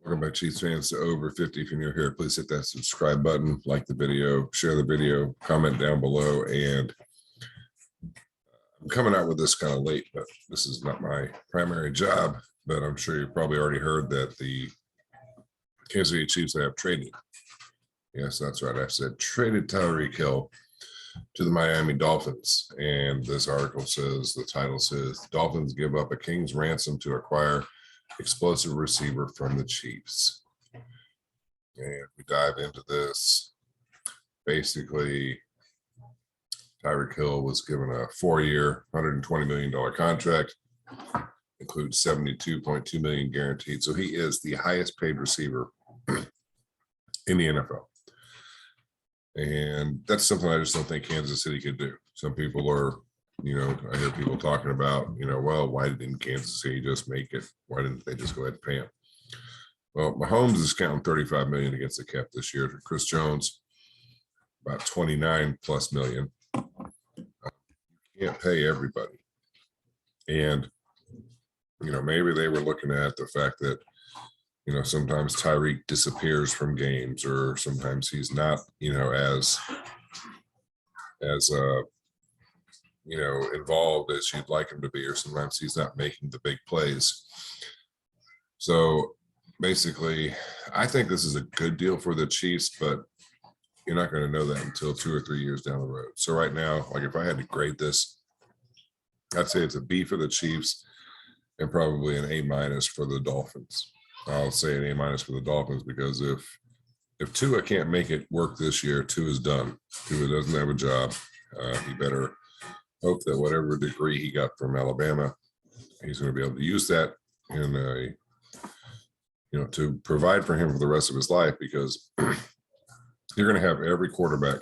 Welcome back, Chiefs fans, to Over 50. If you're new here, please hit that subscribe button, like the video, share the video, comment down below. And I'm coming out with this kind of late, but this is not my primary job. But I'm sure you've probably already heard that the Kansas City Chiefs have traded. Yes, that's right. I said traded Tyreek Hill to the Miami Dolphins. And this article says, the title says, Dolphins give up a king's ransom to acquire explosive receiver from the Chiefs. And we dive into this. Basically, Tyreek Hill was given a 4-year, $120 million contract, includes $72.2 million guaranteed. So he is the highest paid receiver in the NFL. And that's something I just don't think Kansas City could do. Some people are, I hear people talking about, well, why didn't Kansas City just make it? Why didn't they just go ahead and pay him? Well, Mahomes is counting $35 million against the cap this year. Chris Jones, about $29+ million. You can't pay everybody. And, maybe they were looking at the fact that, sometimes Tyreek disappears from games, or sometimes he's not, as involved as you'd like him to be, or sometimes he's not making the big plays. So basically, I think this is a good deal for the Chiefs, but you're not going to know that until 2 or 3 years down the road. So right now, like if I had to grade this, I'd say it's a B for the Chiefs and probably an A- for the Dolphins. I'll say an A- for the Dolphins because if Tua can't make it work this year, Tua's done. Tua doesn't have a job. He better hope that whatever degree he got from Alabama, he's going to be able to use that in to provide for him for the rest of his life, because you're going to have every quarterback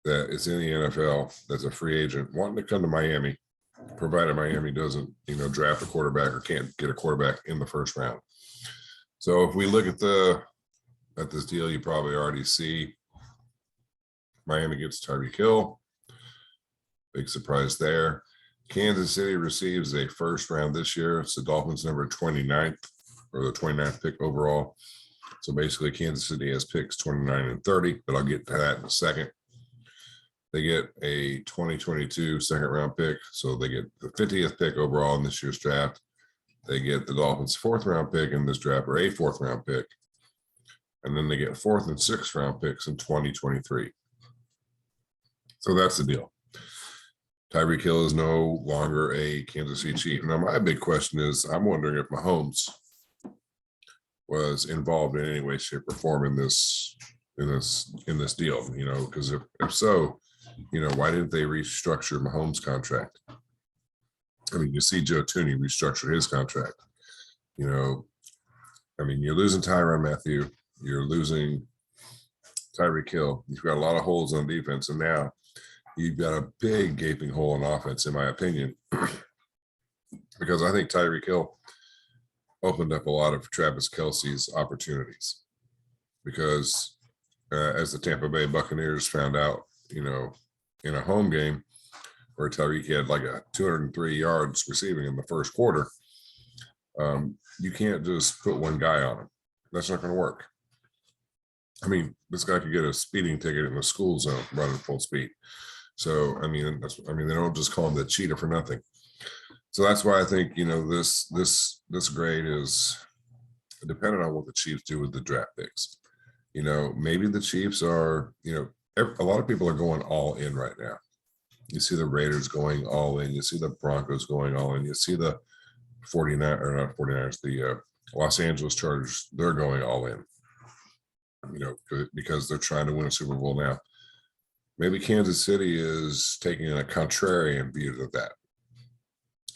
that is in the NFL that's a free agent wanting to come to Miami, provided Miami doesn't, draft a quarterback or can't get a quarterback in the first round. So if we look at this deal, you probably already see Miami gets Tyreek Hill. Big surprise there. Kansas City receives a first round this year. It's the Dolphins number 29th, or the 29th pick overall. So basically Kansas City has picks 29 and 30, but I'll get to that in a second. They get a 2022 second round pick. So they get the 50th pick overall in this year's draft. They get the Dolphins' 4th round pick in this draft, or a 4th round pick. And then they get 4th and 6th round picks in 2023. So that's the deal. Tyreek Hill is no longer a Kansas City Chief. Now, my big question is, I'm wondering if Mahomes was involved in any way, shape, or form in this deal. Because if so, why didn't they restructure Mahomes' contract? I mean, you see Joe Tooney restructure his contract. You're losing Tyrann Mathieu, you're losing Tyreek Hill. You've got a lot of holes on defense, and now you've got a big gaping hole in offense, in my opinion, because I think Tyreek Hill opened up a lot of Travis Kelce's opportunities. Because as the Tampa Bay Buccaneers found out, in a home game where Tyreek had like a 203 yards receiving in the first quarter, you can't just put one guy on him. That's not going to work. I mean, this guy could get a speeding ticket in the school zone running full speed. So, they don't just call him the cheetah for nothing. So that's why I think, this grade is dependent on what the Chiefs do with the draft picks. Maybe the Chiefs are, a lot of people are going all in right now. You see the Raiders going all in. You see the Broncos going all in. You see the 49ers, the Los Angeles Chargers, they're going all in, because they're trying to win a Super Bowl now. Maybe Kansas City is taking a contrarian view of that,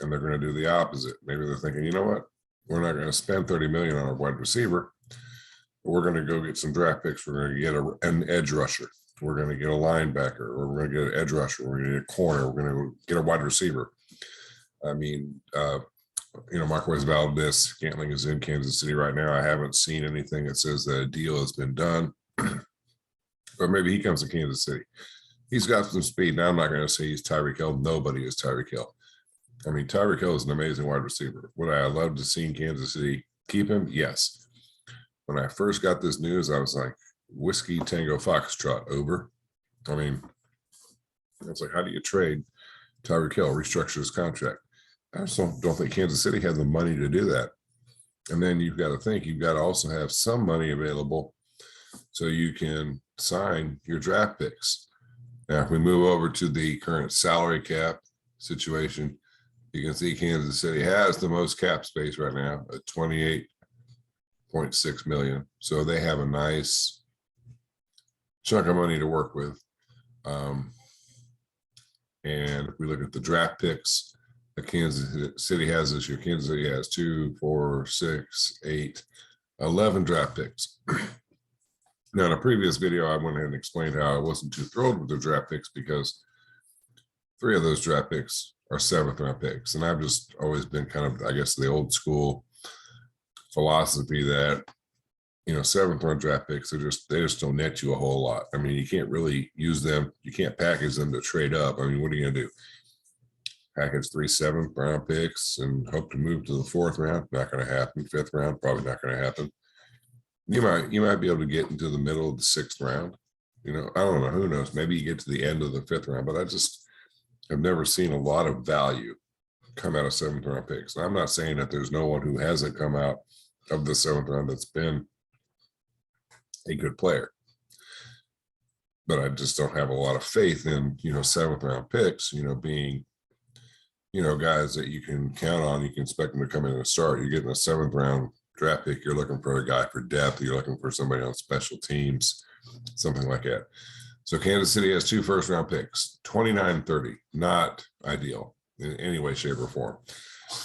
and they're going to do the opposite. Maybe they're thinking, you know what? We're not going to spend $30 million on a wide receiver. We're going to go get some draft picks. We're going to get an edge rusher. We're going to get a linebacker. Or we're going to get an edge rusher. We're going to get a corner. We're going to get a wide receiver. Marquez Valdez-Scantling is in Kansas City right now. I haven't seen anything that says that a deal has been done. But maybe he comes to Kansas City. He's got some speed. Now, I'm not going to say he's Tyreek Hill. Nobody is Tyreek Hill. Tyreek Hill is an amazing wide receiver. Would I love to see in Kansas City? keep him? Yes. When I first got this news, I was like, Whiskey Tango Foxtrot, over. I mean, it's like, how do you trade Tyreek Hill, restructure his contract? I just don't think Kansas City had the money to do that. And then you've got to think you've got to also have some money available so you can sign your draft picks. Now, if we move over to the current salary cap situation, you can see Kansas City has the most cap space right now at 28.6 million. So they have a nice chunk of money to work with. And if we look at the draft picks that Kansas City has this year, Kansas City has 2, 4, 6, 8, 11 draft picks. Now, in a previous video, I went ahead and explained how I wasn't too thrilled with the draft picks because 3 of those draft picks are 7th round picks. And I've just always been kind of, I guess, the old school philosophy that, 7th round draft picks they just don't net you a whole lot. I mean, you can't really use them. You can't package them to trade up. I mean, what are you going to do? Package 3 7th round picks and hope to move to the 4th round? Not going to happen. 5th round, probably not going to happen. You might be able to get into the middle of the 6th round. I don't know. Who knows? Maybe you get to the end of the 5th round, but I just have never seen a lot of value come out of 7th round picks. And I'm not saying that there's no one who hasn't come out of the 7th round that's been a good player, but I just don't have a lot of faith in 7th round picks being guys that you can count on. You can expect them to come in and start. You're getting a 7th round draft pick. You're looking for a guy for depth. You're looking for somebody on special teams, something like that. So Kansas City has 2 first round picks, 29-30, not ideal in any way, shape, or form.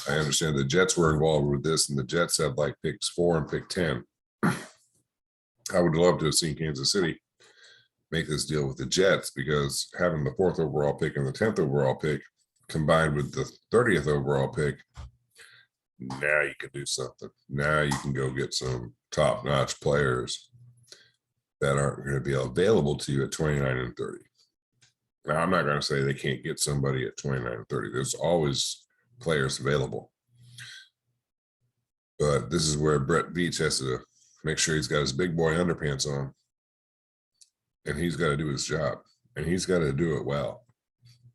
I understand the Jets were involved with this, and the Jets had like picks 4 and pick 10. I would love to have seen Kansas City make this deal with the Jets, because having the 4th overall pick and the 10th overall pick combined with the 30th overall pick, now you can do something. Now you can go get some top-notch players that aren't going to be available to you at 29 and 30. Now, I'm not going to say they can't get somebody at 29 and 30. There's always players available. But this is where Brett Veach has to make sure he's got his big boy underpants on, and he's got to do his job, and he's got to do it well,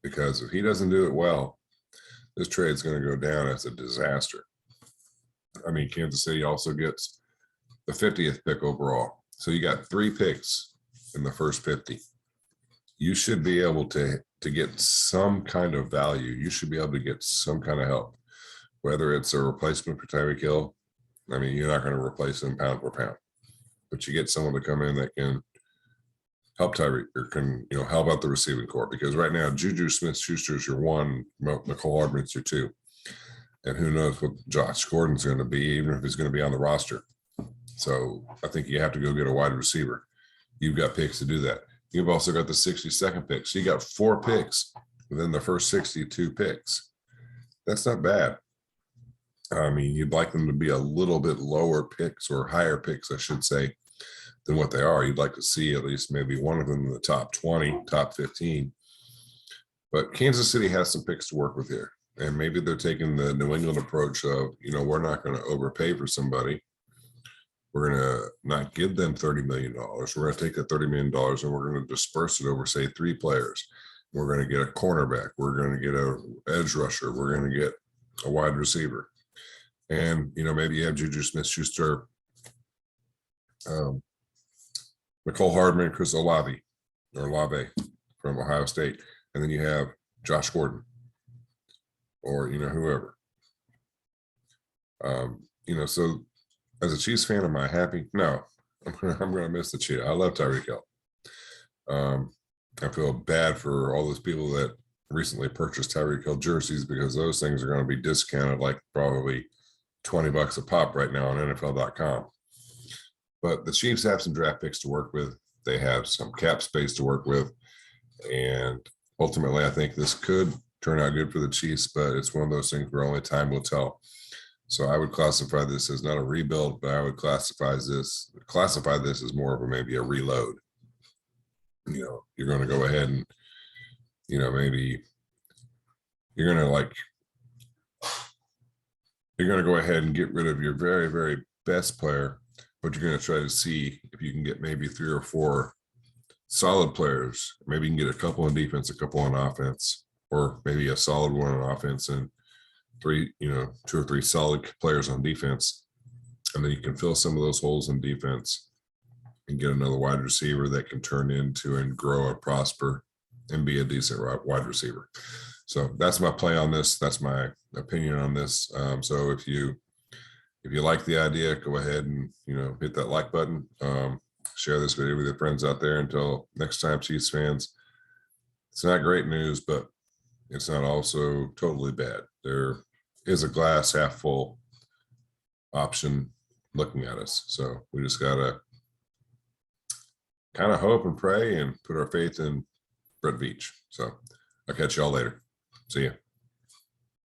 because if he doesn't do it well, this trade's going to go down as a disaster. I mean, Kansas City also gets the 50th pick overall. So you got 3 picks in the first 50. You should be able to get some kind of value. You should be able to get some kind of help, whether it's a replacement for Tyreek Hill. I mean, you're not going to replace him pound for pound, but you get someone to come in that can help Tyreek, or can help out the receiving corps, because right now Juju Smith-Schuster is your 1, Mecole Hardman's your 2, and who knows what Josh Gordon's going to be, even if he's going to be on the roster. So I think you have to go get a wide receiver. You've got picks to do that. You've also got the 62nd pick. So you got 4 picks within the first 62 picks. That's not bad. I mean, you'd like them to be a little bit lower picks, or higher picks, I should say, than what they are. You'd like to see at least maybe one of them in the top 20, top 15. But Kansas City has some picks to work with here. And maybe they're taking the New England approach of, we're not going to overpay for somebody. We're going to not give them $30 million. We're going to take that $30 million and we're going to disperse it over, say, 3 players. We're going to get a cornerback. We're going to get an edge rusher. We're going to get a wide receiver. And, maybe you have Juju Smith-Schuster, Mecole Hardman, Chris Olave from Ohio State. And then you have Josh Gordon, or, whoever. So as a Chiefs fan, am I happy? No, I'm going to miss the Chiefs. I love Tyreek Hill. I feel bad for all those people that recently purchased Tyreek Hill jerseys, because those things are going to be discounted like probably $20 a pop right now on NFL.com. But the Chiefs have some draft picks to work with. They have some cap space to work with. And ultimately, I think this could turn out good for the Chiefs, but it's one of those things where only time will tell. So I would classify this as not a rebuild, but I would classify this as more of maybe a reload. You're going to go ahead and, maybe you're going you're going to go ahead and get rid of your very, very best player, but you're going to try to see if you can get maybe 3 or 4 solid players. Maybe you can get a couple on defense, a couple on offense, or maybe a solid one on offense and 2 or 3 solid players on defense. And then you can fill some of those holes in defense and get another wide receiver that can turn into and grow and prosper and be a decent wide receiver. So that's my play on this. That's my opinion on this. So if you like the idea, go ahead and hit that like button. Share this video with your friends out there. Until next time, Chiefs fans. It's not great news, but it's not also totally bad. There is a glass half full option looking at us. So we just gotta kind of hope and pray and put our faith in Brett Veach. So I'll catch y'all later. See ya.